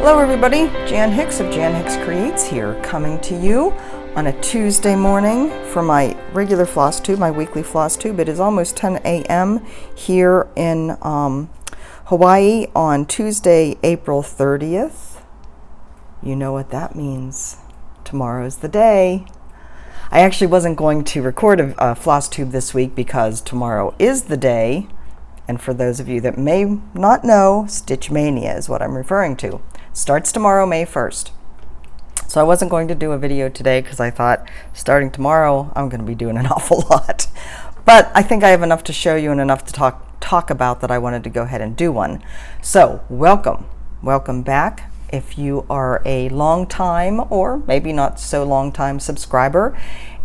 Hello everybody, Jan Hicks of Jan Hicks Creates here, coming to you on a Tuesday morning for my regular Flosstube, my weekly Flosstube. It is almost 10 a.m. here in Hawaii on Tuesday, April 30th. You know what that means. Tomorrow's the day. I actually wasn't going to record a Flosstube this week because tomorrow is the day. And for those of you that may not know, Stitch Maynia is what I'm referring to. Starts tomorrow, May 1st. So I wasn't going to do a video today because I thought starting tomorrow I'm going to be doing an awful lot. But I think I have enough to show you and enough to talk about that I wanted to go ahead and do one. So welcome. Welcome back. If you are a long time or maybe not so long time subscriber,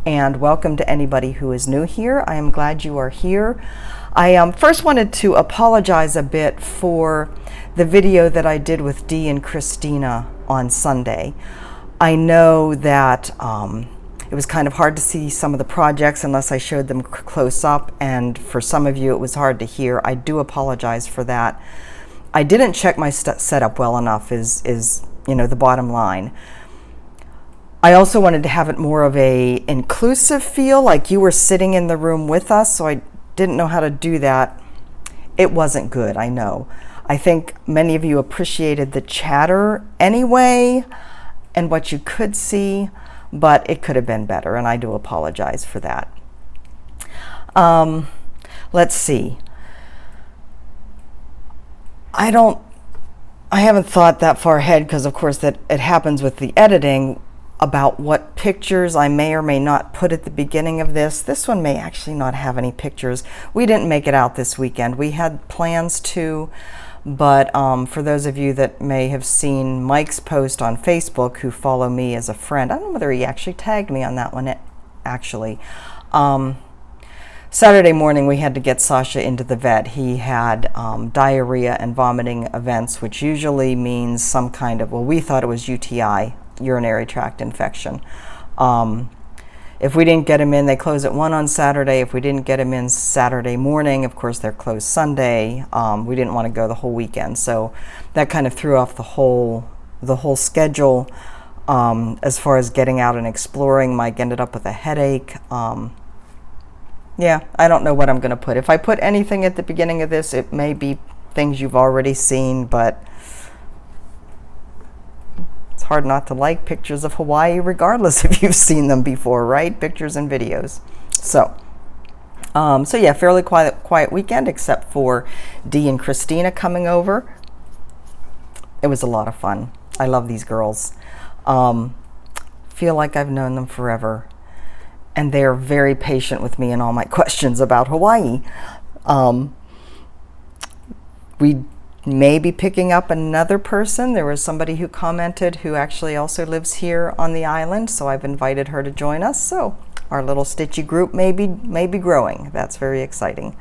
and welcome to anybody who is new here. I am glad you are here. I first wanted to apologize a bit for the video that I did with Dee and Christina on Sunday. I know that it was kind of hard to see some of the projects unless I showed them close up, and for some of you it was hard to hear. I do apologize for that. I didn't check my setup well enough is you know, the bottom line. I also wanted to have it more of a inclusive feel, like you were sitting in the room with us, so I didn't know how to do that. It wasn't good, I know. I think many of you appreciated the chatter anyway and what you could see, but it could have been better, and I do apologize for that. Let's see. I haven't thought that far ahead because of course that it happens with the editing about what pictures I may or may not put at the beginning of this. This one may actually not have any pictures. We didn't make it out this weekend. We had plans to, but for those of you that may have seen Mike's post on Facebook who follow me as a friend, I don't know whether he actually tagged me on that one actually. Saturday morning we had to get Sasha into the vet. He had diarrhea and vomiting events, which usually means some kind of, well, we thought it was UTI, urinary tract infection. If we didn't get him in, they close at 1 on Saturday. If we didn't get him in Saturday morning, of course they're closed Sunday. We didn't want to go the whole weekend, so that kind of threw off the whole schedule as far as getting out and exploring. Mike ended up with a headache. Yeah, I don't know what I'm going to put. If I put anything at the beginning of this, it may be things you've already seen, but it's hard not to like pictures of Hawaii regardless if you've seen them before, right? Pictures and videos. So yeah, fairly quiet weekend except for Dee and Christina coming over. It was a lot of fun. I love these girls. Feel like I've known them forever. And they're very patient with me and all my questions about Hawaii. We may be picking up another person. There was somebody who commented who actually also lives here on the island, so I've invited her to join us. So our little Stitchy group may be growing. That's very exciting.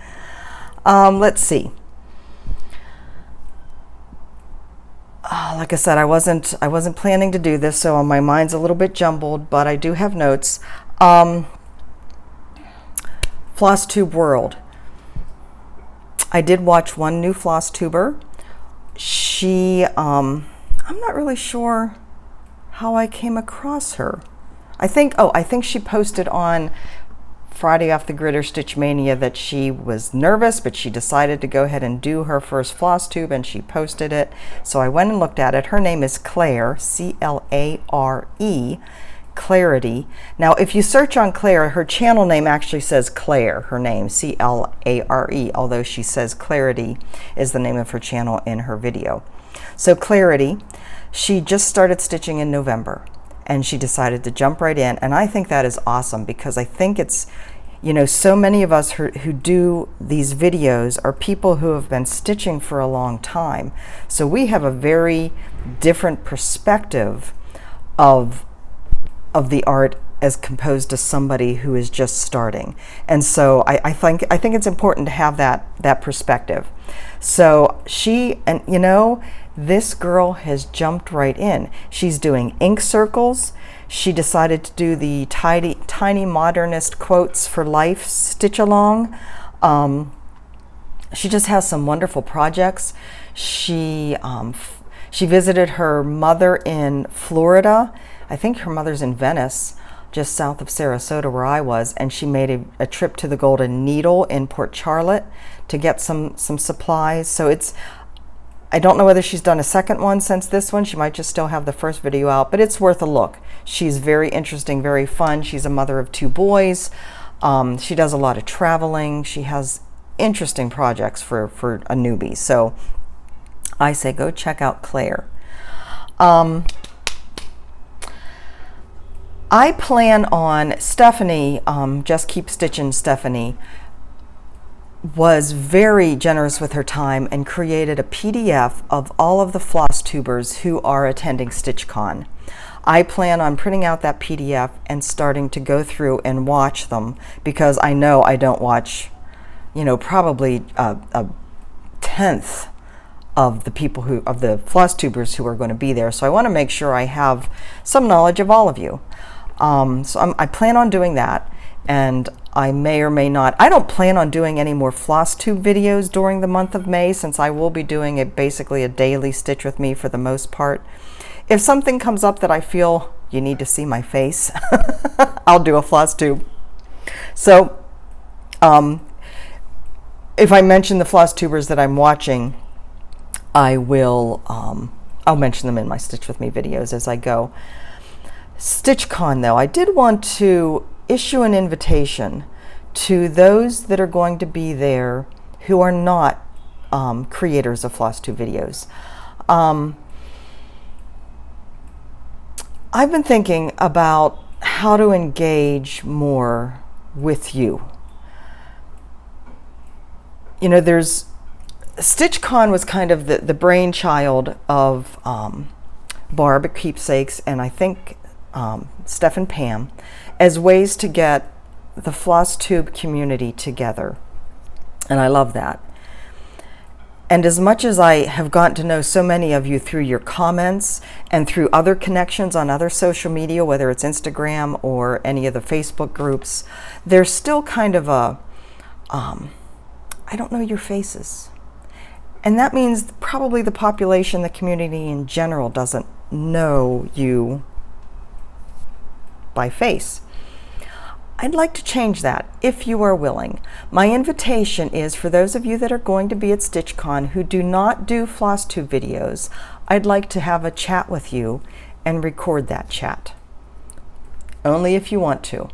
Let's see. Like I said, I wasn't planning to do this, so my mind's a little bit jumbled, but I do have notes. Flosstube World. I did watch one new Flosstuber. She, I'm not really sure how I came across her. I think she posted on Friday Off the Grid or Stitch Maynia that she was nervous, but she decided to go ahead and do her first Flosstube, and she posted it. So I went and looked at it. Her name is Claire, C-L-A-R-E, Clarity. Now, if you search on Claire, her channel name actually says Claire, her name, C-L-A-R-E, although she says Clarity is the name of her channel in her video. So Clarity, she just started stitching in November, and she decided to jump right in, and I think that is awesome because I think it's, you know, so many of us who do these videos are people who have been stitching for a long time. So we have a very different perspective of the art as composed to somebody who is just starting. And so I think it's important to have that perspective. So she, and you know, this girl has jumped right in. She's doing ink circles. She decided to do the tiny modernist quotes for life stitch along. She just has some wonderful projects. She She visited her mother in Florida. I think her mother's in Venice, just south of Sarasota where I was, and she made a trip to the Golden Needle in Port Charlotte to get some supplies. So I don't know whether she's done a second one since this one. She might just still have the first video out, but it's worth a look. She's very interesting, very fun. She's a mother of 2 boys. She does a lot of traveling. She has interesting projects for a newbie. So I say go check out Claire. I plan on Stephanie, Just Keep Stitching Stephanie, was very generous with her time and created a PDF of all of the Flosstubers who are attending StitchCon. I plan on printing out that PDF and starting to go through and watch them, because I know I don't watch, you know, probably a tenth of the people of the Flosstubers who are going to be there. So I want to make sure I have some knowledge of all of you. So I plan on doing that, and I may or may not. I don't plan on doing any more Flosstube videos during the month of May, since I will be doing basically a daily Stitch with me for the most part. If something comes up that I feel you need to see my face, I'll do a Flosstube. So if I mention the Flosstubers that I'm watching, I will, I'll mention them in my Stitch with Me videos as I go. StitchCon, though, I did want to issue an invitation to those that are going to be there who are not creators of Flosstube videos. I've been thinking about how to engage more with you. You know, StitchCon was kind of the brainchild of Barb at Keepsakes, and I think Steph and Pam, as ways to get the Flosstube community together. And I love that. And as much as I have gotten to know so many of you through your comments and through other connections on other social media, whether it's Instagram or any of the Facebook groups, there's still kind of a, I don't know your faces. And that means probably the population, the community in general, doesn't know you by face. I'd like to change that if you are willing. My invitation is for those of you that are going to be at StitchCon who do not do Flosstube videos, I'd like to have a chat with you and record that chat. Only if you want to.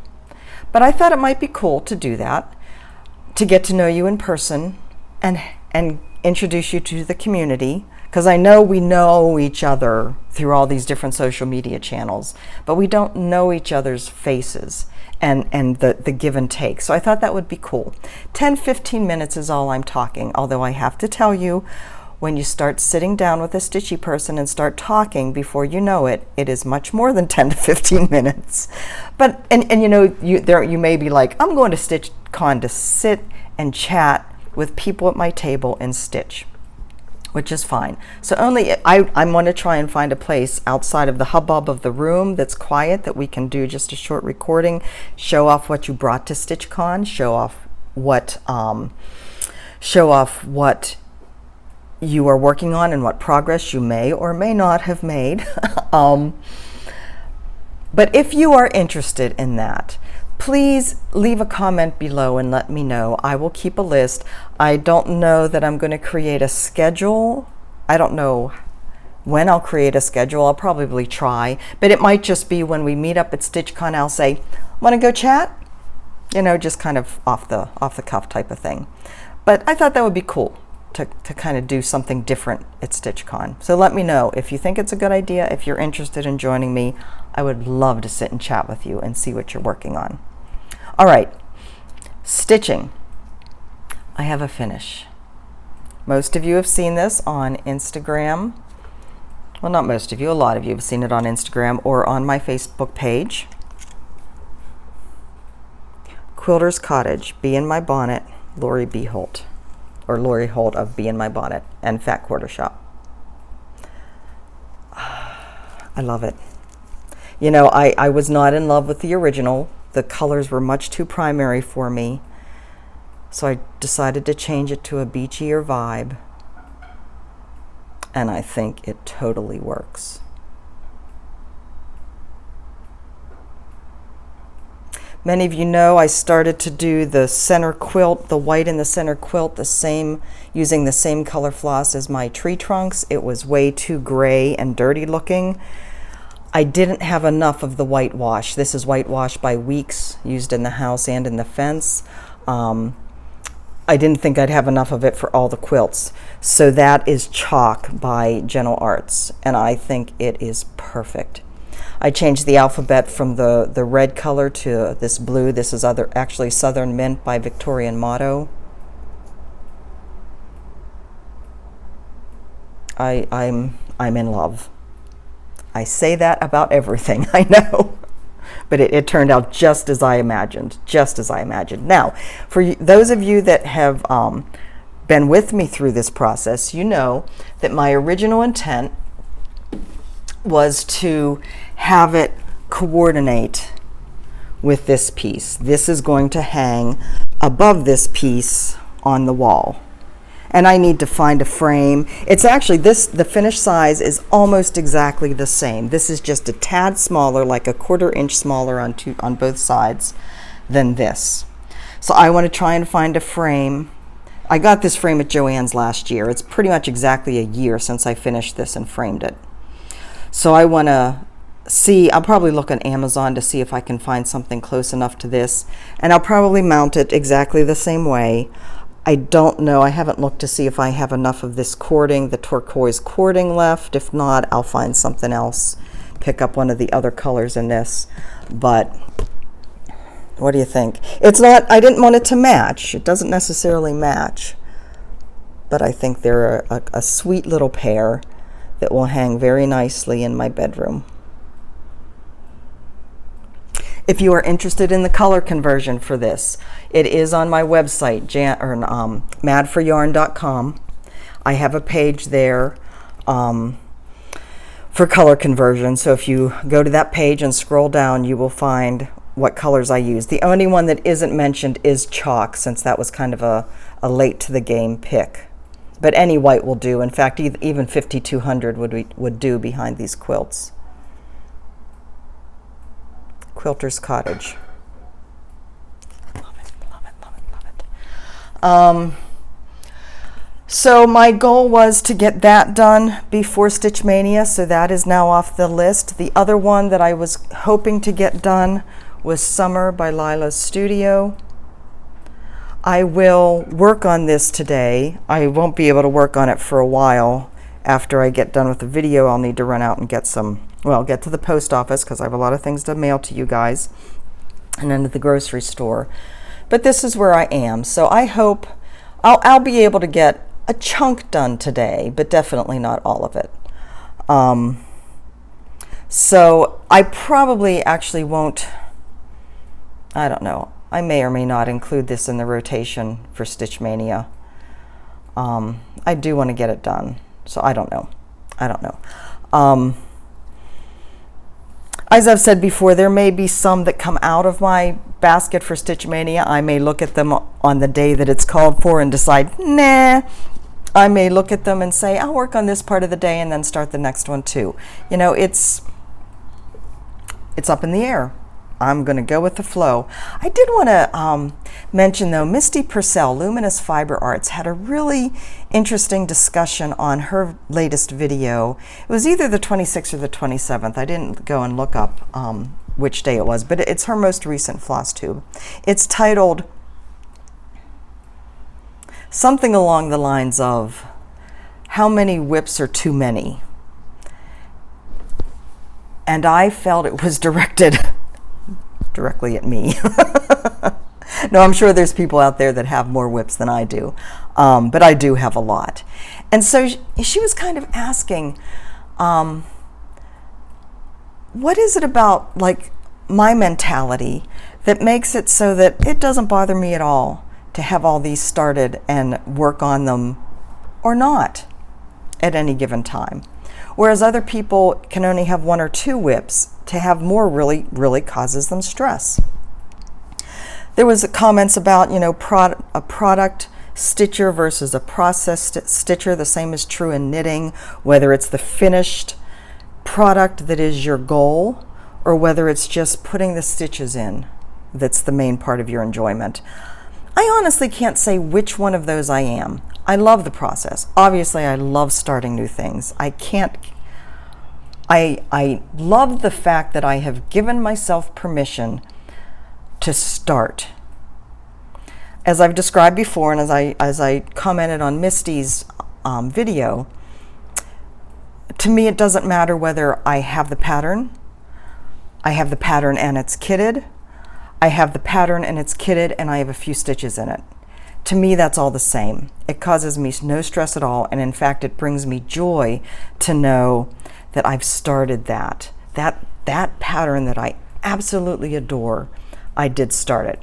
But I thought it might be cool to do that, to get to know you in person and introduce you to the community, because I know we know each other through all these different social media channels, but we don't know each other's faces and the give and take. So I thought that would be cool. 10-15 minutes is all I'm talking, although I have to tell you, when you start sitting down with a Stitchy person and start talking, before you know it, it is much more than 10 to 15 minutes. But and you know, you may be like, I'm going to StitchCon to sit and chat with people at my table and stitch, which is fine. So I'm going to try and find a place outside of the hubbub of the room that's quiet, that we can do just a short recording, show off what you brought to StitchCon, show off what you are working on and what progress you may or may not have made. But if you are interested in that, please leave a comment below and let me know. I will keep a list. I don't know that I'm going to create a schedule. I don't know when I'll create a schedule. I'll probably try, but it might just be when we meet up at StitchCon, I'll say, want to go chat? You know, just kind of off the cuff type of thing. But I thought that would be cool to kind of do something different at StitchCon. So let me know if you think it's a good idea. If you're interested in joining me, I would love to sit and chat with you and see what you're working on. All right, stitching. I have a finish. Most of you have seen this on Instagram. Well, not most of you, a lot of you have seen it on Instagram or on my Facebook page. Quilter's Cottage, Bee in My Bonnet, Lori B. Holt, or Lori Holt of Bee in My Bonnet and Fat Quarter Shop. I love it. You know, I was not in love with the original. The colors were much too primary for me, so I decided to change it to a beachier vibe. and I think it totally works. Many of you know I started to do the center quilt, the white in the center quilt, using the same color floss as my tree trunks. It was way too gray and dirty looking. I didn't have enough of the whitewash. This is whitewash by Weeks, used in the house and in the fence. I didn't think I'd have enough of it for all the quilts. So that is Chalk by Gentle Arts, and I think it is perfect. I changed the alphabet from the red color to this blue. This is actually Southern Mint by Victorian Motto. I'm in love. I say that about everything, I know. But it turned out just as I imagined, just as I imagined. Now, for those of you that have been with me through this process, you know that my original intent was to have it coordinate with this piece. This is going to hang above this piece on the wall. And I need to find a frame. It's actually the finished size is almost exactly the same. This is just a tad smaller, like a 1/4 inch smaller on both sides than this. So I want to try and find a frame. I got this frame at Joann's last year. It's pretty much exactly a year since I finished this and framed it. So I want to see, I'll probably look on Amazon to see if I can find something close enough to this, and I'll probably mount it exactly the same way. I don't know, I haven't looked to see if I have enough of this cording, the turquoise cording left. If not, I'll find something else, pick up one of the other colors in this. But what do you think? It's not, I didn't want it to match. It doesn't necessarily match, but I think they're a sweet little pair that will hang very nicely in my bedroom. If you are interested in the color conversion for this, it is on my website, madforyarn.com. I have a page there for color conversion. So if you go to that page and scroll down, you will find what colors I use. The only one that isn't mentioned is Chalk, since that was kind of a late to the game pick. But any white will do. In fact, even 5200 would do behind these quilts. Quilter's Cottage. Love it, love it, love it, love it. So my goal was to get that done before Stitch Mania, so that is now off the list. The other one that I was hoping to get done was Summer by Lila's Studio. I will work on this today. I won't be able to work on it for a while. After I get done with the video, I'll need to run out and get get to the post office because I have a lot of things to mail to you guys, and then to the grocery store. But this is where I am. So I hope I'll be able to get a chunk done today, but definitely not all of it. So I probably actually won't, I don't know. I may or may not include this in the rotation for Stitch Mania. I do want to get it done, so I don't know. I don't know. As I've said before, there may be some that come out of my basket for Stitch Mania. I may look at them on the day that it's called for and decide, nah. I may look at them and say, I'll work on this part of the day and then start the next one too. You know, it's up in the air. I'm going to go with the flow. I did want to mention, though, Misty Purcell, Luminous Fiber Arts, had a really interesting discussion on her latest video. It was either the 26th or the 27th. I didn't go and look up which day it was, but it's her most recent Flosstube. It's titled something along the lines of, how many whips are too many? And I felt it was directed directly at me. No, I'm sure there's people out there that have more whips than I do, but I do have a lot. And so she was kind of asking, what is it about, like, my mentality that makes it so that it doesn't bother me at all to have all these started and work on them or not at any given time? Whereas other people can only have 1 or 2 whips. To have more really causes them stress. There was comments about, you know, a product stitcher versus a processed stitcher. The same is true in knitting, whether it's the finished product that is your goal or whether it's just putting the stitches in that's the main part of your enjoyment. I honestly can't say which one of those I am. I love the process. Obviously, I love starting new things. I love the fact that I have given myself permission to start. As I've described before, and as I commented on Misty's video, to me it doesn't matter whether I have the pattern and it's kitted, I have the pattern and it's kitted and I have a few stitches in it. To me, that's all the same. It causes me no stress at all, and in fact, it brings me joy to know that I've started that pattern that I absolutely adore. I did start it.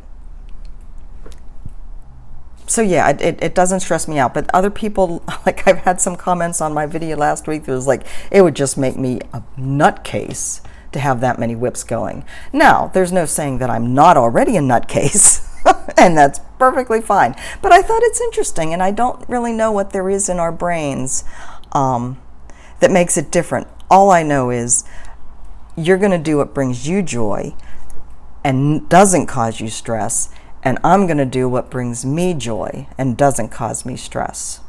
So yeah, it doesn't stress me out. But other people, like I've had some comments on my video last week that was like, it would just make me a nutcase to have that many whips going. Now, there's no saying that I'm not already a nutcase, and that's perfectly fine. But I thought it's interesting, and I don't really know what there is in our brains that makes it different. All I know is you're going to do what brings you joy and doesn't cause you stress, and I'm going to do what brings me joy and doesn't cause me stress.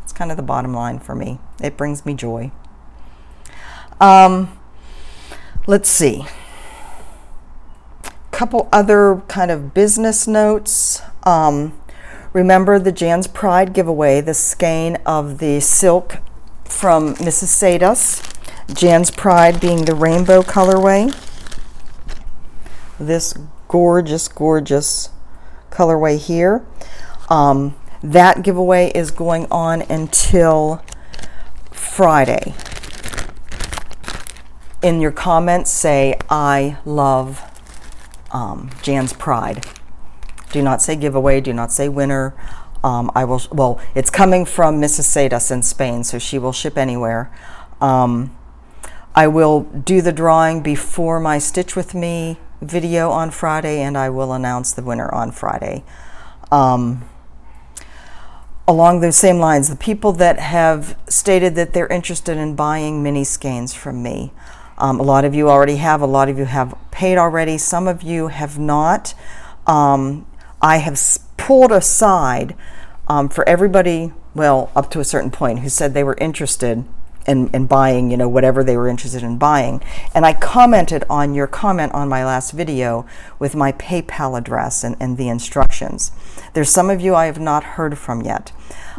It's kind of the bottom line for me. It brings me joy. Let's see. Couple other kind of business notes. Remember the Jan's Pride giveaway, the skein of the silk from Mrs. Sadus. Jan's Pride being the rainbow colorway. This gorgeous, gorgeous colorway here. That giveaway is going on until Friday. In your comments, say, I love Jan's Pride. Do not say giveaway, do not say winner. Well, it's coming from Mrs. Sadus in Spain, so she will ship anywhere. I will do the drawing before my Stitch With Me video on Friday, and I will announce the winner on Friday. Along those same lines, the people that have stated that they're interested in buying mini skeins from me, a lot of you already have, a lot of you have paid already, some of you have not. I have pulled aside for everybody, well, up to a certain point, who said they were interested in buying, you know, whatever they were interested in buying. And I commented on your comment on my last video with my PayPal address and the instructions. There's some of you I have not heard from yet.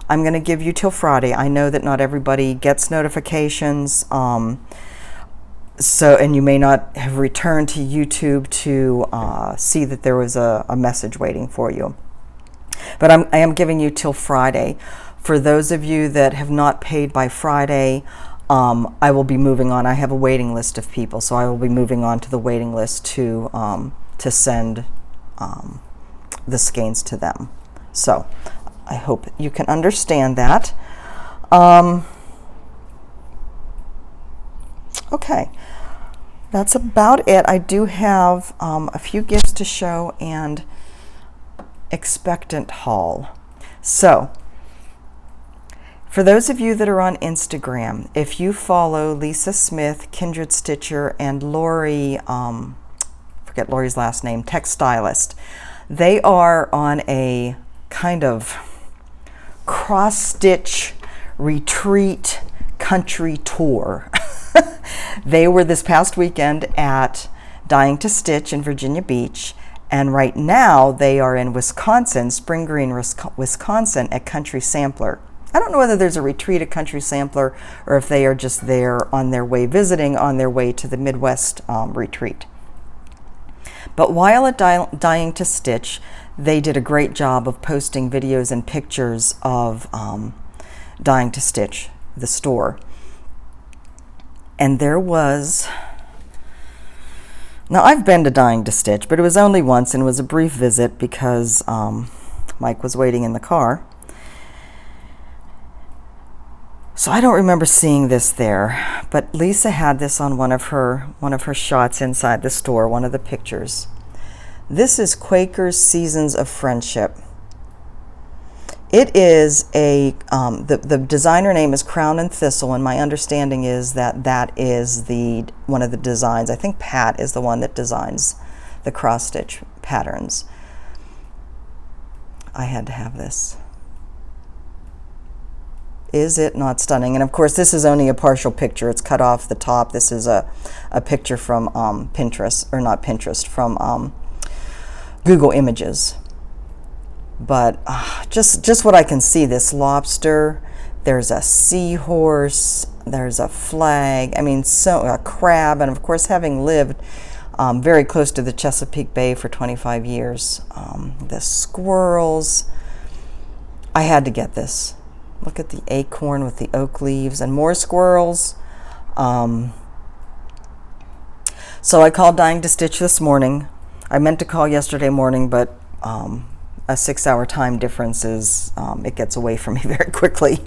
I'm going to give you till Friday. I know that not everybody gets notifications. And you may not have returned to YouTube to see that there was a message waiting for you. But I am giving you till Friday. For those of you that have not paid by Friday, I will be moving on. I have a waiting list of people, so I will be moving on to the waiting list to send the skeins to them. So I hope you can understand that. Okay, that's about it. I do have a few gifts to show and expectant haul. So for those of you that are on Instagram, if you follow Lisa Smith, Kindred Stitcher, and Lori, forget Lori's last name, Textilist, they are on a kind of cross-stitch retreat country tour. They were this past weekend at Dying to Stitch in Virginia Beach, and right now they are in Wisconsin, Spring Green, Wisconsin, at Country Sampler. I don't know whether there's a retreat at Country Sampler or if they are just there on their way visiting, on their way to the Midwest retreat. But while at Dying to Stitch, they did a great job of posting videos and pictures of Dying to Stitch, the store. And there was, now I've been to Dying to Stitch, but it was only once and it was a brief visit because Mike was waiting in the car. So I don't remember seeing this there, but Lisa had this on one of her shots inside the store, one of the pictures. This is Quakers Seasons of Friendship. It is a, the designer name is Crown and Thistle, and my understanding is that that is one of the designs. I think Pat is the one that designs the cross stitch patterns. I had to have this. Is it not stunning? And of course, this is only a partial picture. It's cut off the top. This is a picture from Pinterest, or not Pinterest, from Google Images. But just what I can see, this lobster, there's a seahorse, there's a flag, I mean, a crab, and of course, having lived very close to the Chesapeake Bay for 25 years, the squirrels, I had to get this. Look at the acorn with the oak leaves and more squirrels. So I called Dying to Stitch this morning. I meant to call yesterday morning, but a 6-hour time difference is, it gets away from me very quickly.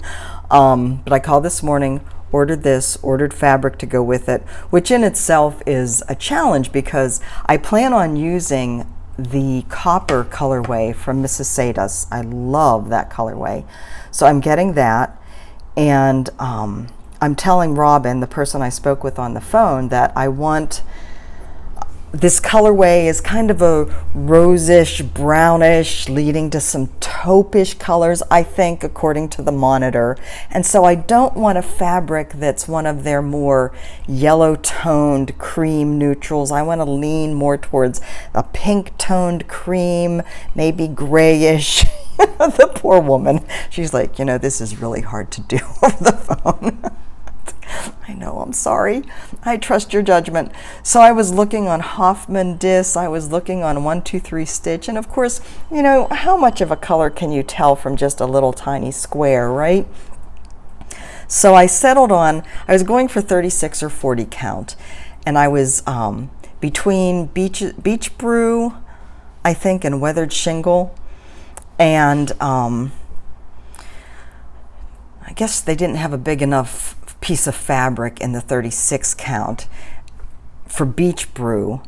But I called this morning, ordered this, ordered fabric to go with it, which in itself is a challenge because I plan on using the copper colorway from Mrs. Sada's. I love that colorway. So I'm getting that, and I'm telling Robin, the person I spoke with on the phone, that I want this colorway is kind of a rosish, brownish, leading to some taupe-ish colors, I think, according to the monitor. And so I don't want a fabric that's one of their more yellow-toned cream neutrals. I want to lean more towards a pink-toned cream, maybe grayish. The poor woman. She's like, you know, this is really hard to do over the phone. I know, I'm sorry. I trust your judgment. So I was looking on Hoffman Dis, I was looking on 123 Stitch, and of course, you know, how much of a color can you tell from just a little tiny square, right? So I settled on, I was going for 36 or 40 count, and I was between Beach Brew, I think, and Weathered Shingle, and I guess they didn't have a big enough piece of fabric in the 36 count for Beach Brew,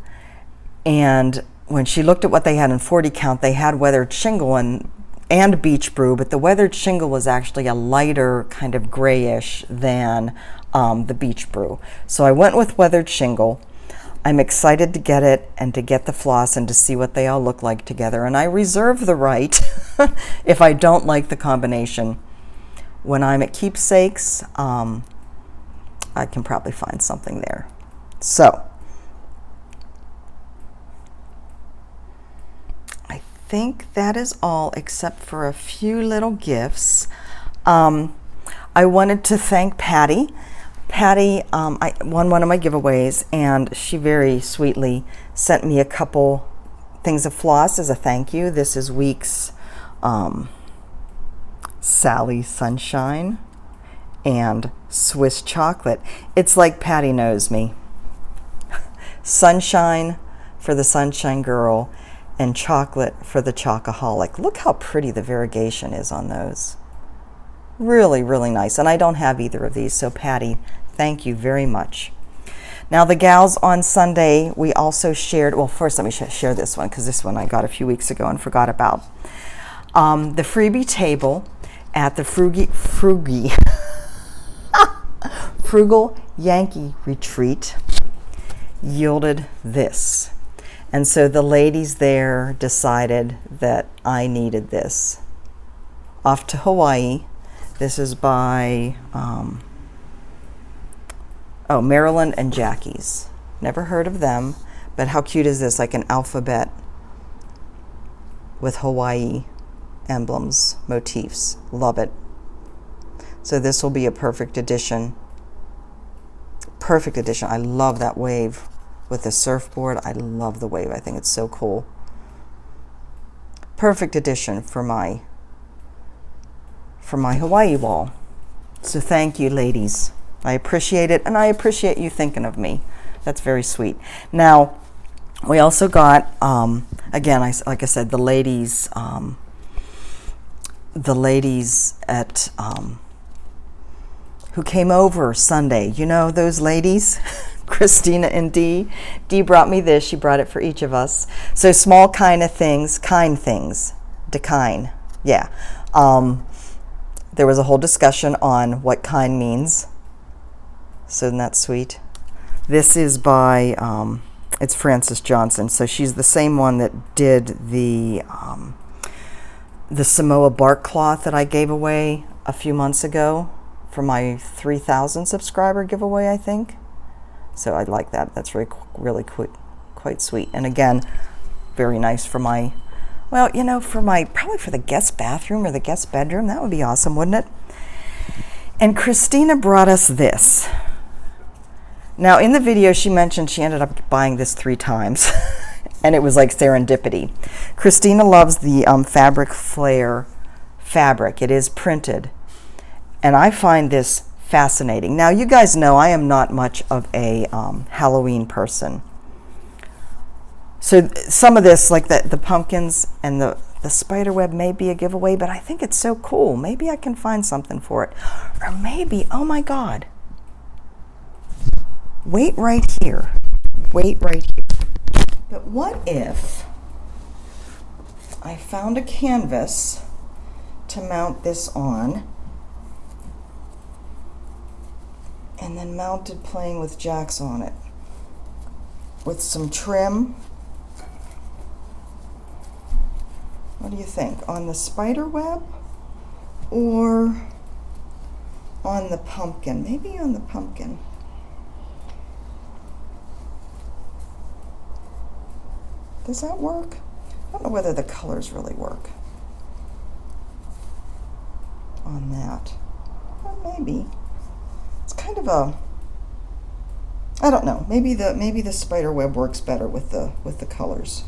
and when she looked at what they had in 40 count, they had Weathered Shingle and Beach Brew, but the Weathered Shingle was actually a lighter kind of grayish than the Beach Brew. So I went with Weathered Shingle. I'm excited to get it and to get the floss and to see what they all look like together, and I reserve the right if I don't like the combination. When I'm at Keepsakes, I can probably find something there. So I think that is all except for a few little gifts. I wanted to thank Patty. Patty I won one of my giveaways, and she very sweetly sent me a couple things of floss as a thank you. This is Week's Sally Sunshine and Swiss Chocolate. It's like Patty knows me. Sunshine for the Sunshine Girl and chocolate for the Chocoholic. Look how pretty the variegation is on those. Really, really nice. And I don't have either of these, so Patty, thank you very much. Now the gals on Sunday, we also shared, well, first let me share this one, because this one I got a few weeks ago and forgot about. The freebie table at the Frugal Yankee Retreat yielded this. And so the ladies there decided that I needed this. Off to Hawaii. This is by Marilyn and Jackie's. Never heard of them, but how cute is this? Like an alphabet with Hawaii emblems, motifs. Love it. So this will be a perfect addition. Perfect addition. I love that wave with the surfboard. I love the wave. I think it's so cool. Perfect addition for my Hawaii wall. So thank you, ladies. I appreciate it, and I appreciate you thinking of me. That's very sweet. Now, we also got, again, like I said, the ladies at who came over Sunday. You know those ladies, Christina and Dee. Dee brought me this. She brought it for each of us. So small kind things, DeKine. Yeah. There was a whole discussion on what kind means. So isn't that sweet? This is by, it's Frances Johnson. So she's the same one that did the Samoa bark cloth that I gave away a few months ago for my 3,000 subscriber giveaway, I think. So I like that. That's really quite sweet. And again, very nice for my, well, you know, probably for the guest bathroom or the guest bedroom. That would be awesome, wouldn't it? And Christina brought us this. Now, in the video, she mentioned she ended up buying this 3 times, and it was like serendipity. Christina loves the Fabric Flare fabric. It is printed, and I find this fascinating. Now, you guys know I am not much of a Halloween person. So some of this, like the pumpkins and the spider web may be a giveaway, but I think it's so cool. Maybe I can find something for it. Or maybe, oh my God. Wait right here. Wait right here. But what if I found a canvas to mount this on and then mounted Playing with Jacks on it with some trim? What do you think? On the spider web or on the pumpkin? Maybe on the pumpkin. Does that work? I don't know whether the colors really work on that. Well, maybe. It's kind of a, I don't know. Maybe the spider web works better with the colors.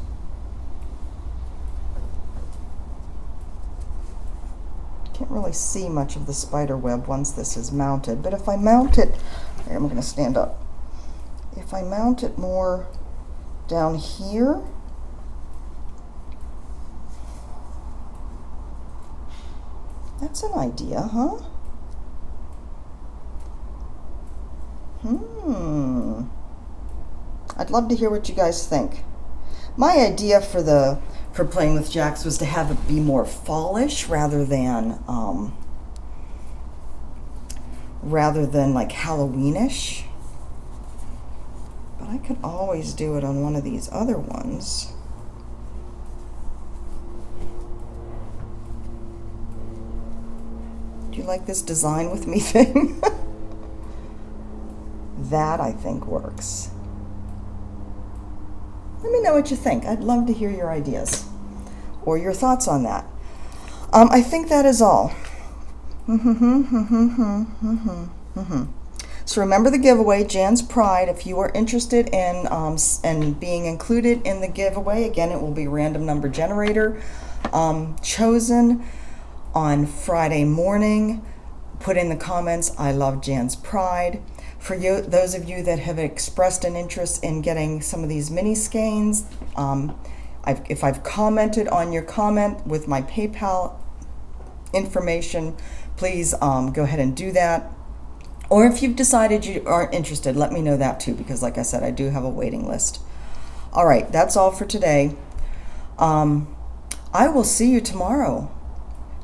Can't really see much of the spider web once this is mounted, but if I mount it, here, I'm going to stand up. If I mount it more down here, that's an idea, huh? I'd love to hear what you guys think. My idea for Playing with Jacks was to have it be more fallish rather than like Halloweenish. But I could always do it on one of these other ones. Do you like this design with me thing? That I think works. Let me know what you think. I'd love to hear your ideas or your thoughts on that. I think that is all. So remember the giveaway, Jan's Pride. If you are interested in being included in the giveaway, again, it will be random number generator, chosen on Friday morning. Put in the comments, I love Jan's Pride. For you, those of you that have expressed an interest in getting some of these mini skeins, if I've commented on your comment with my PayPal information, please go ahead and do that. Or if you've decided you aren't interested, let me know that too, because like I said, I do have a waiting list. All right, that's all for today. I will see you tomorrow.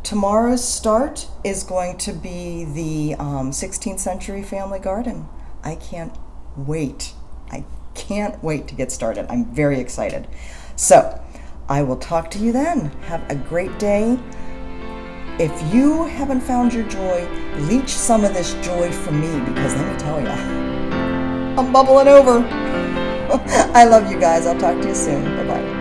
Tomorrow's start is going to be the 16th century family garden. I can't wait. I can't wait to get started. I'm very excited. So I will talk to you then. Have a great day. If you haven't found your joy, leech some of this joy from me, because let me tell you, I'm bubbling over. I love you guys. I'll talk to you soon. Bye-bye.